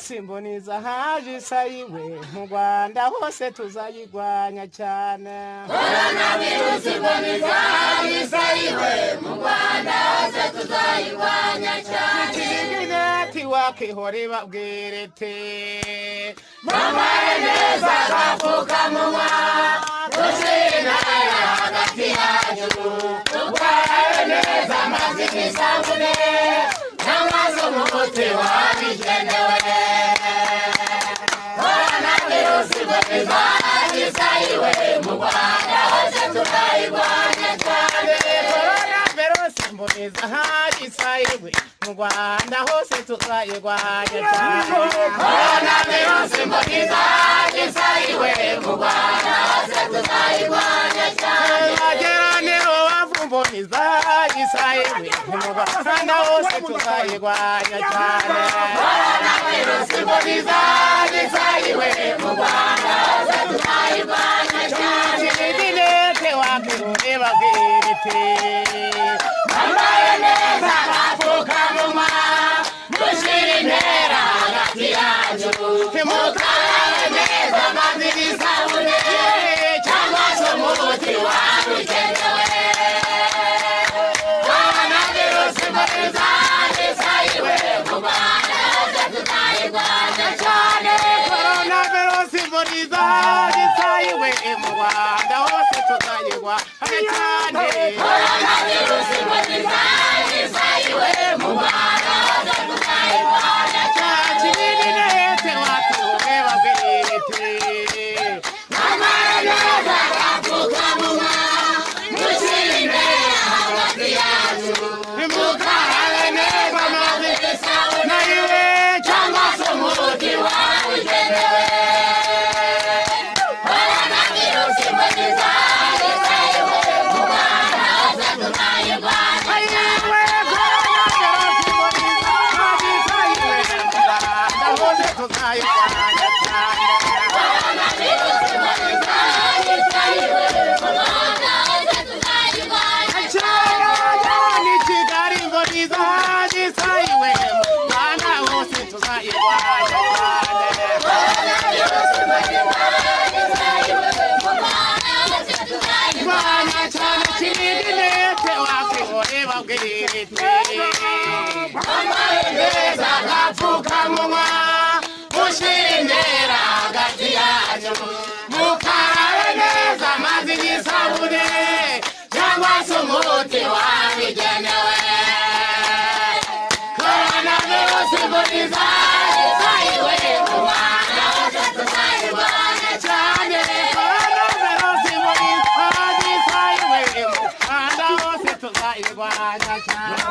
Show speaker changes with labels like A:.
A: virusi mboniza haje isayiwe mu Rwanda hose tuzayigwanya cyane.
B: Corona virusi mboniza haje isayiwe mu Rwanda hose tuzayigwanya cyane.
A: Ati wakihore babwirete
B: mama neza gapfukamunwa dushira hagati yacu tukarabe neza amazi n'isabune n'amazi umuti wabigenewe. Corona virusi mboniza haje isayiwe mu Rwanda hose tuzayigwanya cyane.
A: Corona virusi mboniza haje isayiwe mu Rwanda hose tuzayigwanya cyane.
B: Corona virusi mboniza haje isayiwe mu Rwanda hose tuzayigwanya cyane.
A: Mageraniro wavumboniza haje isayiwe mu Rwanda hose tuzayigwanya cyane.
B: Corona virusi mboniza haje isayiwe mu Rwanda hose tuzayigwanya cyane.
A: Dinete wakihore babwirete
B: Bambaye neza agapfukamunwa dushira intera hagati yacu tukarabe neza amazi n'isabune cyangwa se umuti wabigenewe. Corona virusi mboniza haje isayiwe mu Rwanda hose tuzayigwanya cyane.
A: Corona virusi mboniza haje isayiwe mu Rwanda hose tuzayigwanya cyane.
B: Corona virusi mboniza haje isayiwe mu Rwanda hose tuzayigwanya cyane.
A: Dinete wakihore babwirete
B: Bambaye neza agapfukamunwa dushira intera hagati yacu tukarabe neza amazi n'isabune cyangwa se umuti wabigenewe. Corona virusi mboniza haje isayiwe mu Rwanda hose tuzayigwanya cyane. Corona virusi mboniza haje isayiwe mu Rwanda hose tuzayigwanya cyane. Corona virusi mboniza haje isayiwe mu Rwanda hose tuzayigwanya Bambaye neza agapfukamunwa dushira intera hagati yacu tukarabe neza amazi n'isabune cyangwa se umuti wabigenewe. Corona virusi mboniza haje isayiwe mu Rwanda hose tuzayigwanya cyane. Corona virusi mboniza haje isayiwe mu Rwanda hose tuzayigwanya cyane.